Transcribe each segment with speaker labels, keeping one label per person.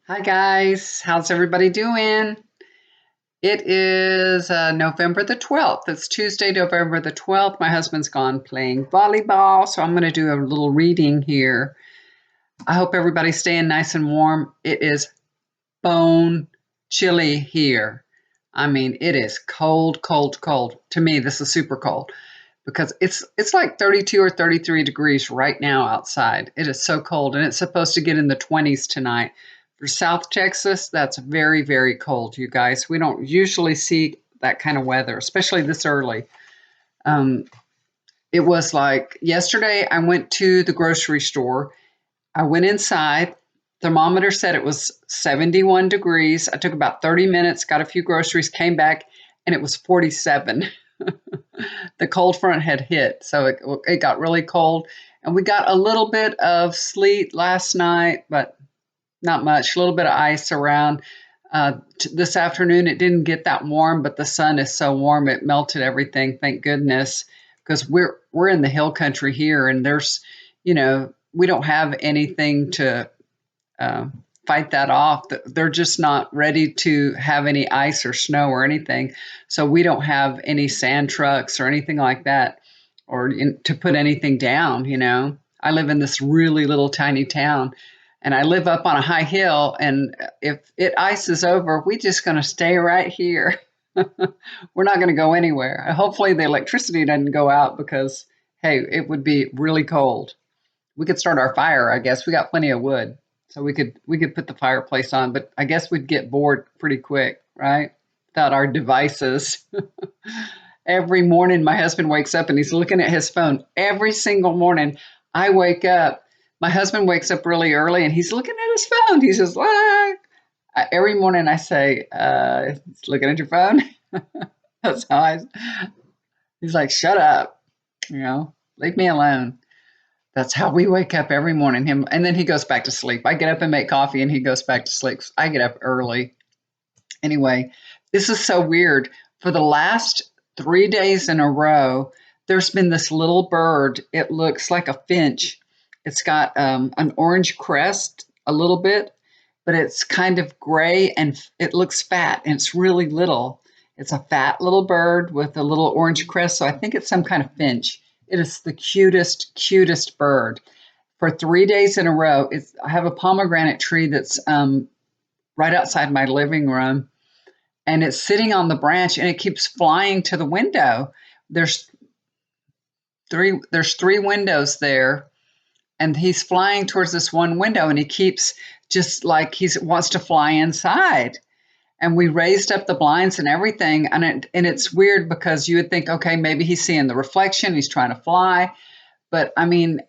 Speaker 1: Hi guys, how's everybody doing? It is November the 12th. It's Tuesday, November the 12th. My husband's gone playing volleyball, so I'm going to do a little reading here. I hope everybody's staying nice and warm. It is bone chilly here. I mean, it is cold, cold, cold. To me, this is super cold because it's like 32 or 33 degrees right now outside. It is so cold, and it's supposed to get in the 20s tonight. For South Texas, that's very, very cold, you guys. We don't usually see that kind of weather, especially this early. Um, it was like yesterday, I went to the grocery store. I went inside. Thermometer said it was 71 degrees. I took about 30 minutes, got a few groceries, came back, and it was 47. The cold front had hit, so it got really cold. And we got a little bit of sleet last night, but not much. A little bit of ice around. This afternoon, it didn't get that warm, but the sun is so warm it melted everything. Thank goodness, because we're in the hill country here, and we don't have anything to uh, fight that off. They're just not ready to have any ice or snow or anything. So we don't have any sand trucks or anything like that, or to put anything down. I live in this really little tiny town, and I live up on a high hill. And if it ices over, we're just going to stay right here. We're not going to go anywhere. Hopefully, the electricity doesn't go out because, hey, it would be really cold. We could start our fire, I guess. We got plenty of wood. So we could put the fireplace on, but I guess we'd get bored pretty quick, right? Without our devices. Every morning my husband wakes up and he's looking at his phone. Every single morning I wake up, my husband wakes up really early and he's looking at his phone. He says, "What?" Every morning I say, "He's looking at your phone." That's how he's like, "Shut up, leave me alone." That's how we wake up every morning. Him, and then he goes back to sleep. I get up and make coffee, and he goes back to sleep. I get up early. Anyway, this is so weird. For the last 3 days in a row, there's been this little bird. It looks like a finch. It's got an orange crest a little bit, but it's kind of gray and it looks fat and it's really little. It's a fat little bird with a little orange crest. So I think it's some kind of finch. It is the cutest, cutest bird. For 3 days in a row, I have a pomegranate tree that's right outside my living room, and it's sitting on the branch, and it keeps flying to the window. There's three windows there, and he's flying towards this one window, and he keeps just like he wants to fly inside. And we raised up the blinds and everything, and it's weird because you would think, okay, maybe he's seeing the reflection, he's trying to fly, but I mean,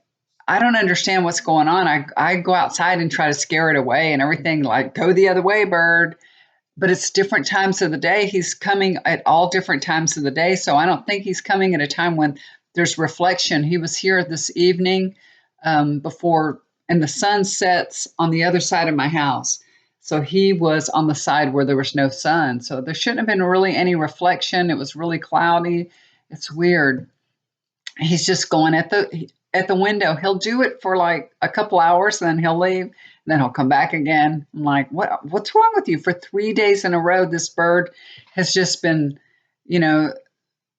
Speaker 1: I don't understand what's going on. I go outside and try to scare it away and everything, like, go the other way, bird. But it's different times of the day. He's coming at all different times of the day. So I don't think he's coming at a time when there's reflection. He was here this evening before, and the sun sets on the other side of my house. So he was on the side where there was no sun. So there shouldn't have been really any reflection. It was really cloudy. It's weird. He's just going at the window. He'll do it for like a couple hours, and then he'll leave, and then he'll come back again. I'm like, what's wrong with you? For 3 days in a row, this bird has just been, you know,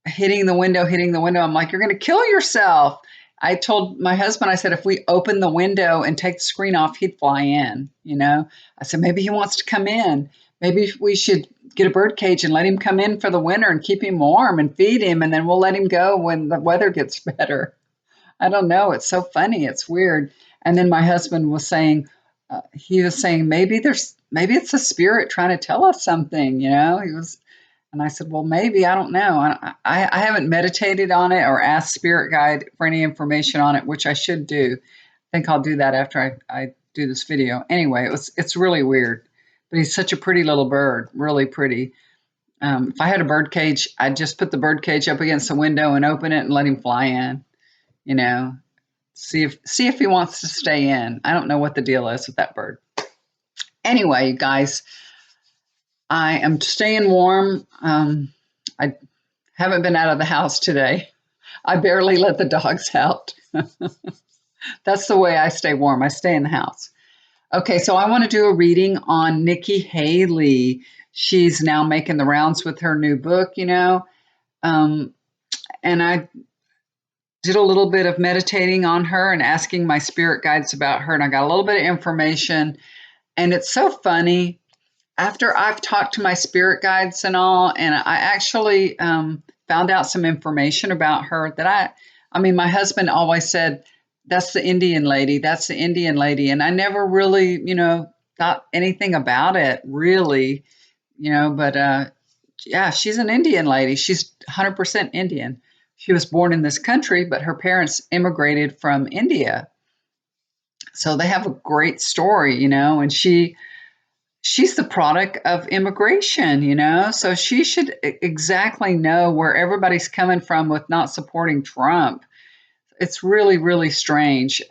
Speaker 1: hitting the window, hitting the window. I'm like, you're going to kill yourself. I told my husband, I said, if we open the window and take the screen off, he'd fly in. I said, maybe he wants to come in. Maybe we should get a bird cage and let him come in for the winter and keep him warm and feed him, and then we'll let him go when the weather gets better. I don't know. It's so funny. It's weird. And then my husband was saying, he was saying, maybe it's a spirit trying to tell us something. And I said, well, maybe, I don't know. I haven't meditated on it or asked Spirit Guide for any information on it, which I should do. I think I'll do that after I do this video. Anyway, it's really weird. But he's such a pretty little bird, really pretty. If I had a bird cage, I'd just put the bird cage up against the window and open it and let him fly in. You know, see if he wants to stay in. I don't know what the deal is with that bird. Anyway, you guys, I am staying warm. I haven't been out of the house today. I barely let the dogs out. That's the way I stay warm. I stay in the house. Okay, so I want to do a reading on Nikki Haley. She's now making the rounds with her new book, um, and I did a little bit of meditating on her and asking my spirit guides about her, and I got a little bit of information. And it's so funny. After I've talked to my spirit guides and all, and I actually found out some information about her that I mean, my husband always said, that's the Indian lady, that's the Indian lady. And I never really, thought anything about it really, but yeah, she's an Indian lady. She's 100% Indian. She was born in this country, but her parents immigrated from India. So they have a great story, and she's the product of immigration, so she should exactly know where everybody's coming from with not supporting Trump. It's really, really strange.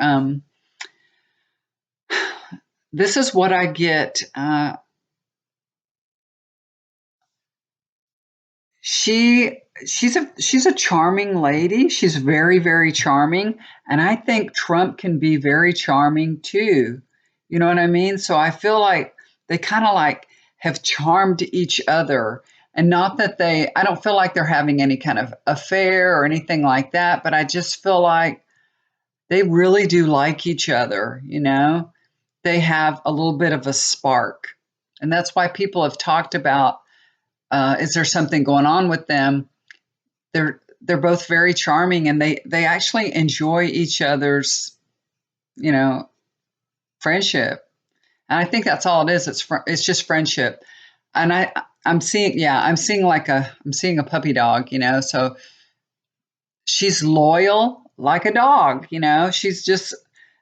Speaker 1: This is what I get. She's a charming lady. She's very, very charming, and I think Trump can be very charming too. You know what I mean? So I feel like they kind of like have charmed each other, and not that I don't feel like they're having any kind of affair or anything like that, but I just feel like they really do like each other, They have a little bit of a spark. And that's why people have talked about, is there something going on with them? They're both very charming, and they actually enjoy each other's, you know, friendship. And I think that's all it is. It's just friendship. And I'm seeing a puppy dog, so she's loyal like a dog, she's just,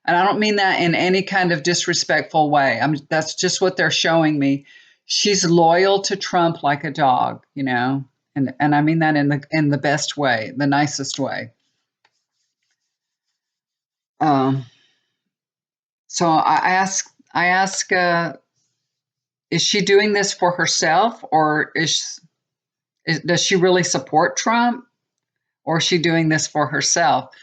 Speaker 1: and I don't mean that in any kind of disrespectful way. That's just what they're showing me. She's loyal to Trump like a dog, and I mean that in the best way, the nicest way. Um, so I ask, is she doing this for herself, or does she really support Trump, or is she doing this for herself?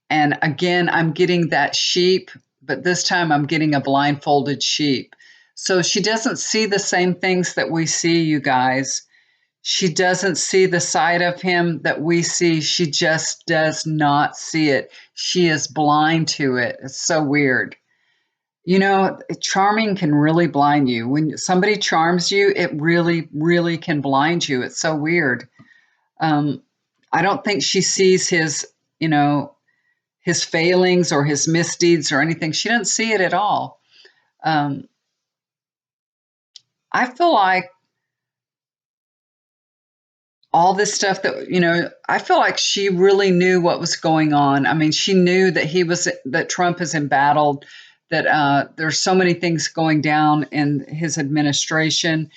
Speaker 1: And again, I'm getting that sheep, but this time I'm getting a blindfolded sheep. So she doesn't see the same things that we see, you guys. She doesn't see the side of him that we see. She just does not see it. She is blind to it. It's so weird. Charming can really blind you. When somebody charms you, it really, really can blind you. It's so weird. Um, I don't think she sees his failings or his misdeeds or anything. She doesn't see it at all. Um, I feel like all this stuff I feel like she really knew what was going on. I mean, she knew that Trump is embattled, that there's so many things going down in his administration.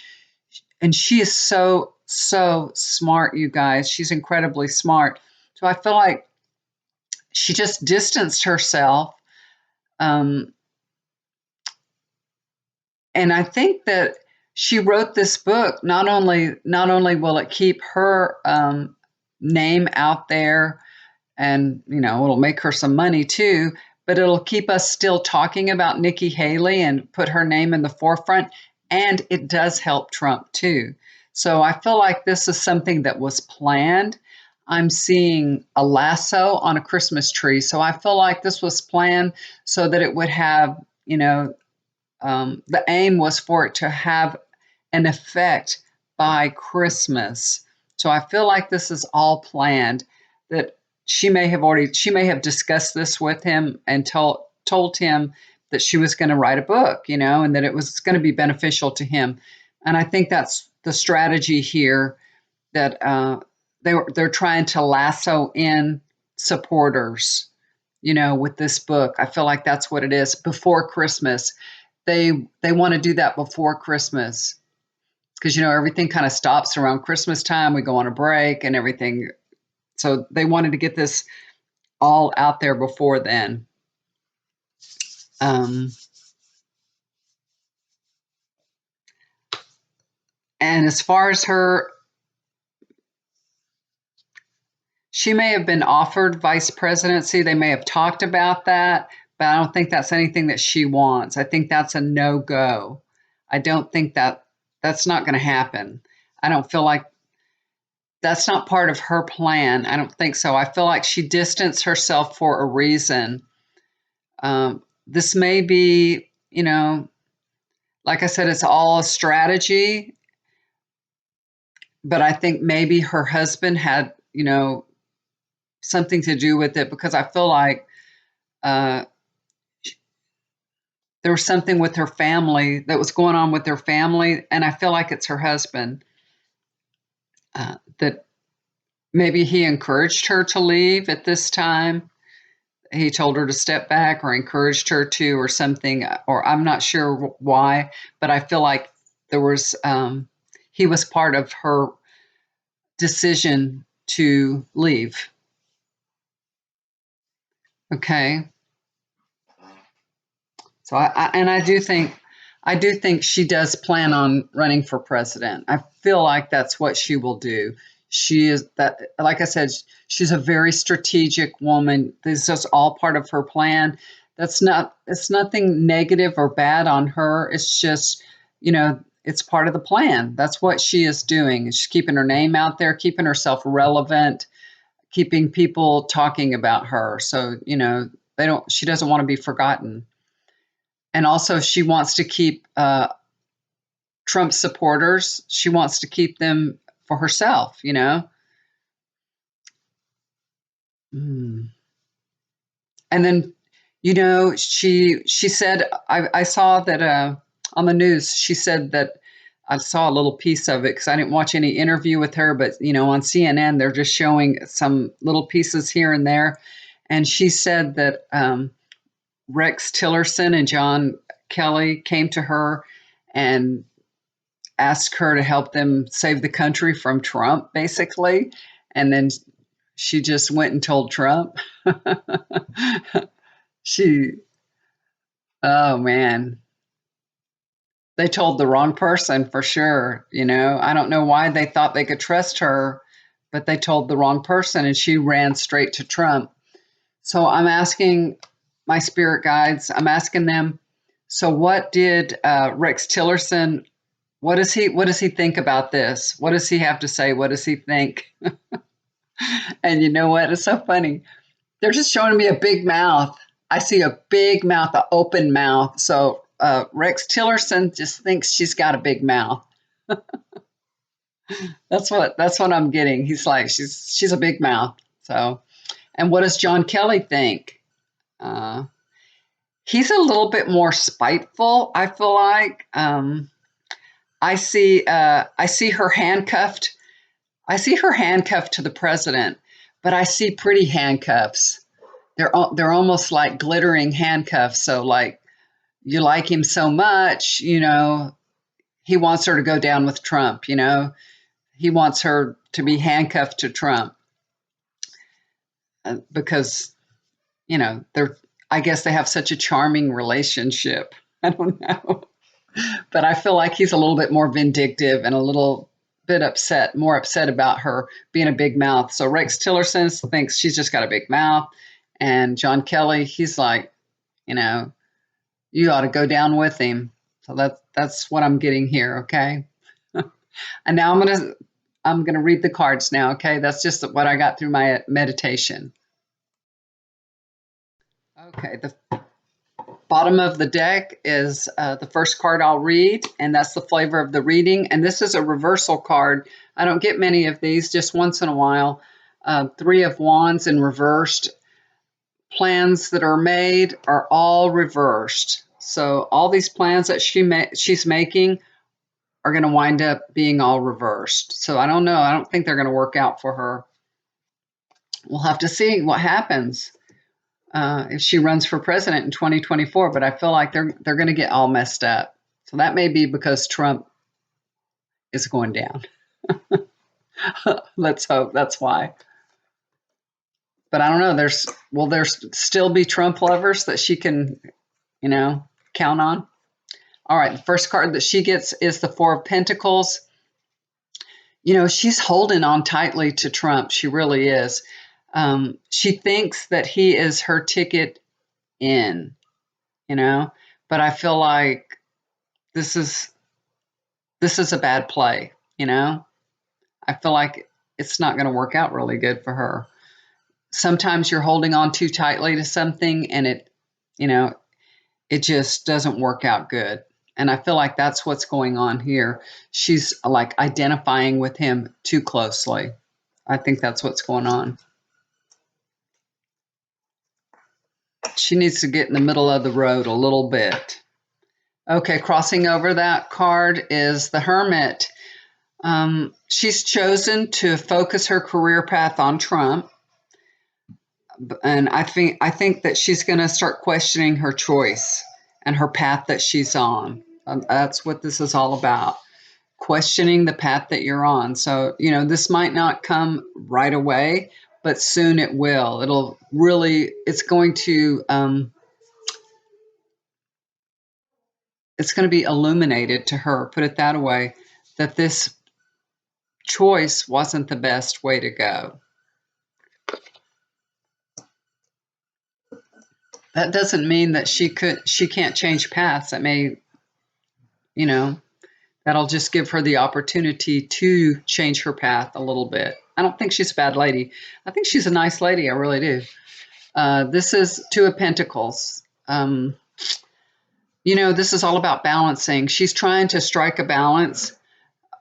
Speaker 1: And she is so, so smart, you guys. She's incredibly smart. So I feel like she just distanced herself. Um, and I think that she wrote this book not only will it keep her name out there, and it'll make her some money too, but it'll keep us still talking about Nikki Haley and put her name in the forefront, and it does help Trump too. So I feel like this is something that was planned. I'm seeing a lasso on a Christmas tree, so I feel like this was planned so that it would have, the aim was for it to have an effect by Christmas. So I feel like this is all planned, that she may have discussed this with him and told him that she was going to write a book, and that it was going to be beneficial to him. And I think that's the strategy here, that they're trying to lasso in supporters, with this book. I feel like that's what it is, before Christmas. They want to do that before Christmas, because everything kind of stops around Christmas time. We go on a break and everything. So they wanted to get this all out there before then. Um, and as far as her, she may have been offered vice presidency. They may have talked about that, but I don't think that's anything that she wants. I think that's a no-go. I don't think that's not going to happen. I don't feel like that's not part of her plan. I don't think so. I feel like she distanced herself for a reason. This may be, like I said, it's all a strategy, but I think maybe her husband had, something to do with it, because I feel like uh, there was something with her family that was going on with their family, and I feel like it's her husband, that maybe he encouraged her to leave at this time. He told her to step back or encouraged her to, or something, or I'm not sure why, but I feel like there was, he was part of her decision to leave. Okay. So I do think she does plan on running for president. I feel like that's what she will do. She is that, like I said, she's a very strategic woman. This is all part of her plan. It's nothing negative or bad on her. It's just, it's part of the plan. That's what she is doing. She's keeping her name out there, keeping herself relevant, keeping people talking about her. So, she doesn't want to be forgotten. And also, she wants to keep Trump supporters. She wants to keep them for herself, Mm. And then, she said, I saw that on the news. She said that, I saw a little piece of it because I didn't watch any interview with her, but on CNN they're just showing some little pieces here and there. And she said that Rex Tillerson and John Kelly came to her and asked her to help them save the country from Trump, basically. And then she just went and told Trump. she, oh man, they told the wrong person for sure. I don't know why they thought they could trust her, but they told the wrong person, and she ran straight to Trump. So I'm asking my spirit guides, I'm asking them, so what did Rex Tillerson, what does he think about this? What does he have to say? What does he think? And you know what? It's so funny. They're just showing me a big mouth. I see a big mouth, an open mouth. So Rex Tillerson just thinks she's got a big mouth. That's what I'm getting. He's like, she's a big mouth. So, and what does John Kelly think? Uh, he's a little bit more spiteful, I feel like. I see her handcuffed. I see her handcuffed to the president, but I see pretty handcuffs. They're almost like glittering handcuffs. So like, you like him so much, he wants her to go down with Trump. He wants her to be handcuffed to Trump because they're. I guess they have such a charming relationship. I don't know. But I feel like he's a little bit more vindictive and a little bit more upset about her being a big mouth. So Rex Tillerson thinks she's just got a big mouth. And John Kelly, he's like, you ought to go down with him. So that's what I'm getting here, okay? And now I'm gonna read the cards now, okay? That's just what I got through my meditation. Okay, the bottom of the deck is the first card I'll read, and that's the flavor of the reading. And this is a reversal card. I don't get many of these, just once in a while. Three of Wands in reversed. Plans that are made are all reversed. So all these plans that she's making are going to wind up being all reversed. So I don't know. I don't think they're going to work out for her. We'll have to see what happens. If she runs for president in 2024, but I feel like they're going to get all messed up. So that may be because Trump is going down. Let's hope that's why. But I don't know. Will there still be Trump lovers that she can, count on? All right. The first card that she gets is the Four of Pentacles. She's holding on tightly to Trump. She really is. She thinks that he is her ticket in, you know, but I feel like this is a bad play, you know. I feel like it's not going to work out really good for her. Sometimes you're holding on too tightly to something and it, you know, it just doesn't work out good. And I feel like that's what's going on here. She's like identifying with him too closely. I think that's what's going on. She needs to get in the middle of the road a little bit. Okay, crossing over that card is the Hermit. She's chosen to focus her career path on Trump. And I think that she's going to start questioning her choice and her path that she's on. That's what this is all about. Questioning the path that you're on. So, you know, this might not come right away, but soon it will. It'll really, it's going to be illuminated to her, put it that way, that this choice wasn't the best way to go. That doesn't mean that she can't change paths. That may, you know, that'll just give her the opportunity to change her path a little bit. I don't think she's a bad lady. I think she's a nice lady. I really do. This is Two of Pentacles. You know, this is all about balancing. She's trying to strike a balance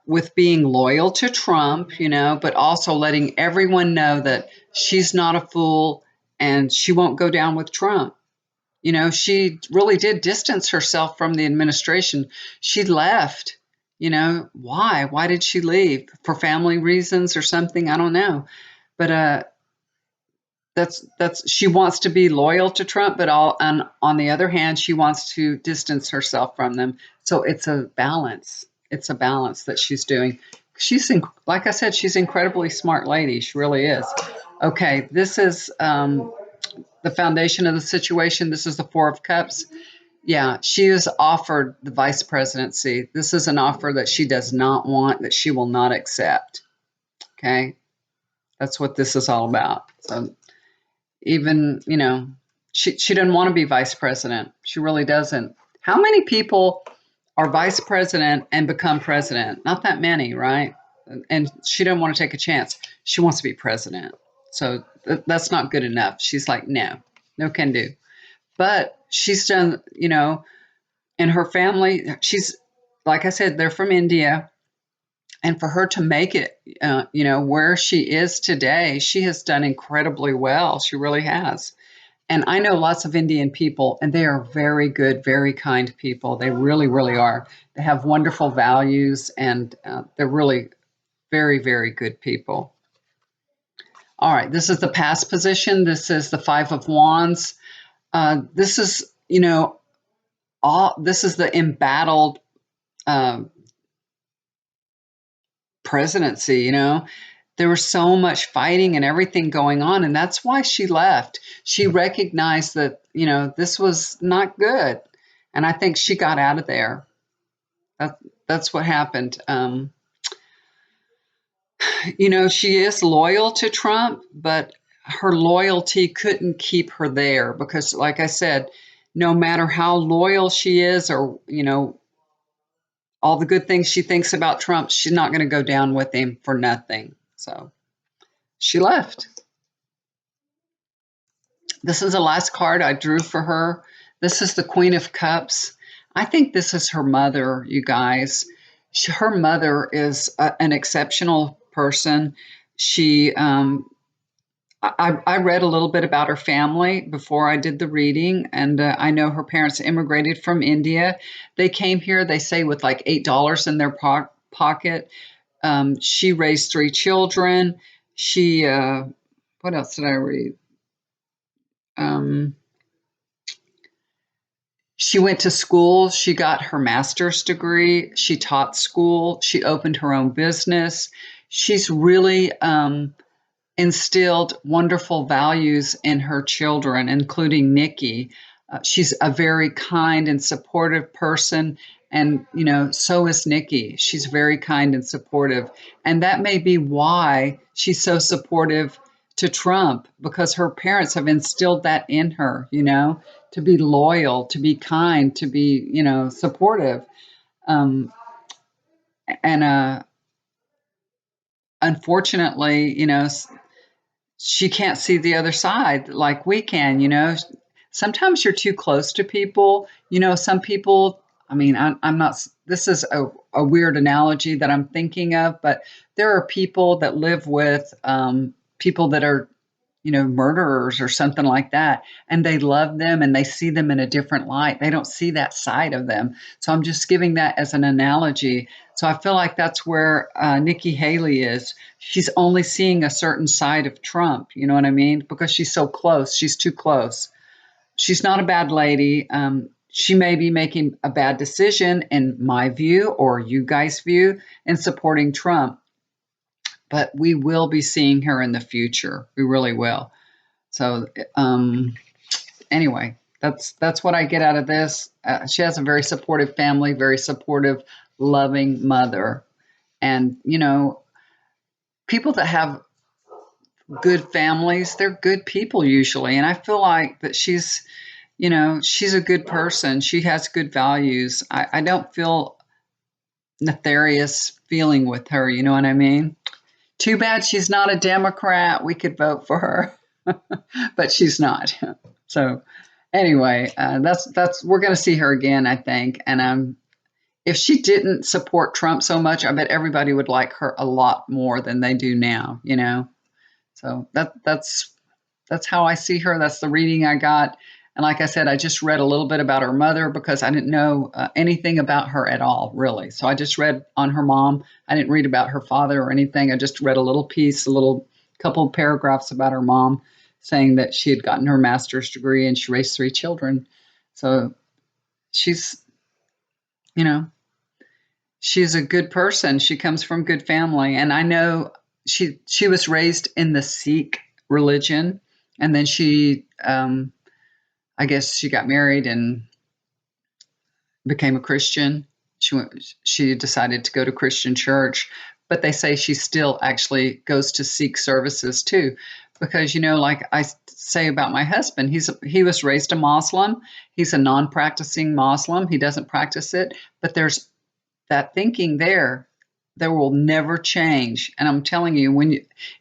Speaker 1: with being loyal to Trump, you know, but also letting everyone know that she's not a fool and she won't go down with Trump. You know, she really did distance herself from the administration. She left. You know, why? Why did she leave? For family reasons or something? I don't know. But that's she wants to be loyal to Trump, but on the other hand, she wants to distance herself from them. So it's a balance. It's a balance that she's doing. Like I said, she's an incredibly smart lady. She really is. Okay, this is the foundation of the situation. This is the Four of Cups. Yeah, she is offered the vice presidency. This is an offer that she does not want, that she will not accept. Okay, that's what this is all about. So even, you know, she doesn't want to be vice president. She really doesn't. How many people are vice president and become president? Not that many, right? And she doesn't want to take a chance. She wants to be president. So that's not good enough. She's like, no can do. But she's done, you know, and her family, she's, like I said, they're from India. And for her to make it, you know, where she is today, she has done incredibly well. She really has. And I know lots of Indian people, and they are very good, very kind people. They really, really are. They have wonderful values, and they're really very, very good people. All right, this is the past position. This is the Five of Wands. This is, you know, this is the embattled presidency. You know, there was so much fighting and everything going on, and that's why she left. She recognized that, you know, this was not good, and I think she got out of there. That's what happened. You know, she is loyal to Trump, but her loyalty couldn't keep her there because, like I said, no matter how loyal she is, or, you know, all the good things she thinks about Trump, she's not going to go down with him for nothing. So she left. This is the last card I drew for her. This is the Queen of Cups. I think this is her mother, you guys. Her mother is an exceptional person. I read a little bit about her family before I did the reading, and I know her parents immigrated from India. They came here, they say, with like $8 in their pocket. She raised 3 children. What else did I read? She went to school. She got her master's degree. She taught school. She opened her own business. She's really instilled wonderful values in her children, including Nikki. She's a very kind and supportive person. And, you know, so is Nikki. She's very kind and supportive. And that may be why she's so supportive to Trump, because her parents have instilled that in her, you know, to be loyal, to be kind, to be, supportive. Um, and unfortunately, she can't see the other side like we can, Sometimes you're too close to people. Some people, I mean, I'm not, this is a weird analogy that I'm thinking of, but there are people that live with people that are, murderers or something like that, and they love them and they see them in a different light. They don't see that side of them. So I'm just giving that as an analogy. So I feel like that's where Nikki Haley is. She's only seeing a certain side of Trump. You know what I mean? Because she's so close. She's too close. She's not a bad lady. She may be making a bad decision, in my view, or you guys' view, in supporting Trump. But we will be seeing her in the future. We really will. So anyway, that's what I get out of this. She has a very supportive family, very supportive, loving mother, and people that have good families, they're good people usually. And I feel like that she's a good person. She has good values. I don't feel nefarious feeling with her. You know what I mean? Too bad she's not a Democrat. We could vote for her, but she's not. So anyway, that's we're going to see her again, I think. And if she didn't support Trump so much, I bet everybody would like her a lot more than they do now. So that's how I see her. That's the reading I got. And like I said, I just read a little bit about her mother because I didn't know anything about her at all, really. So I just read on her mom. I didn't read about her father or anything. I just read a little piece, a little couple of paragraphs about her mom, saying that she had gotten her master's degree and she raised 3 children. So she's, you know, she's a good person. She comes from good family. And I know she was raised in the Sikh religion. And then I guess she got married and became a Christian. She decided to go to Christian church, but they say she still actually goes to Sikh services too, because like I say about my husband, he was raised a Muslim. He's a non-practicing Muslim. He doesn't practice it, but there's that thinking there will never change. And I'm telling you, when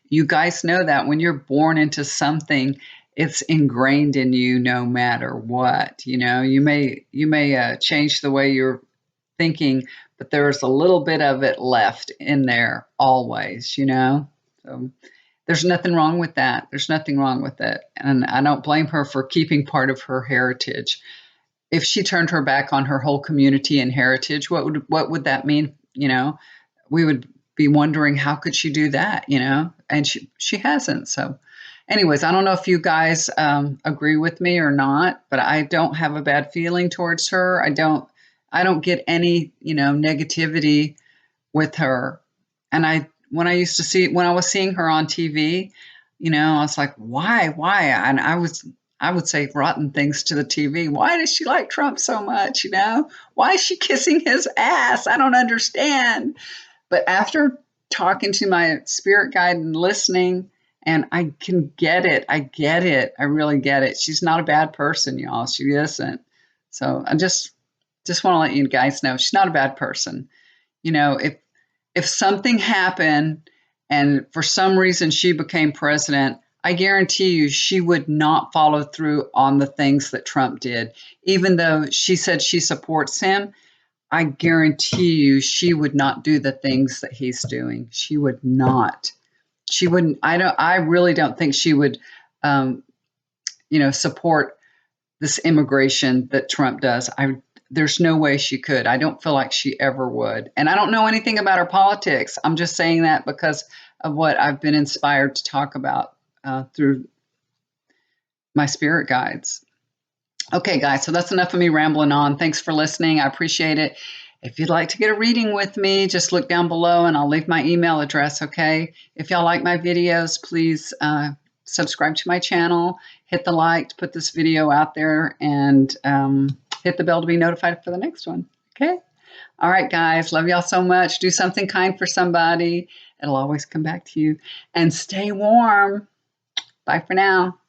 Speaker 1: you guys know that when you're born into something, it's ingrained in you no matter what. You may change the way you're thinking, but there's a little bit of it left in there always. So there's nothing wrong with that. There's nothing wrong with it, and I don't blame her for keeping part of her heritage. If she turned her back on her whole community and heritage, what would that mean? We would be wondering, how could she do that? And she hasn't. So anyways, I don't know if you guys agree with me or not, but I don't have a bad feeling towards her. I don't get any, negativity with her. And when I was seeing her on TV, I was like, why? And I would say rotten things to the TV. Why does she like Trump so much? Why is she kissing his ass? I don't understand. But after talking to my spirit guide and listening, and I can get it. I get it. I really get it. She's not a bad person, y'all. She isn't. So I just want to let you guys know she's not a bad person. If something happened and for some reason she became president, I guarantee you she would not follow through on the things that Trump did. Even though she said she supports him, I guarantee you she would not do the things that he's doing. She would not. She wouldn't. I really don't think she would, support this immigration that Trump does. There's no way she could. I don't feel like she ever would. And I don't know anything about her politics. I'm just saying that because of what I've been inspired to talk about through my spirit guides. Okay, guys, so that's enough of me rambling on. Thanks for listening. I appreciate it. If you'd like to get a reading with me, just look down below and I'll leave my email address, okay? If y'all like my videos, please subscribe to my channel, hit the like to put this video out there, and hit the bell to be notified for the next one, okay? All right, guys, love y'all so much. Do something kind for somebody. It'll always come back to you. And stay warm. Bye for now.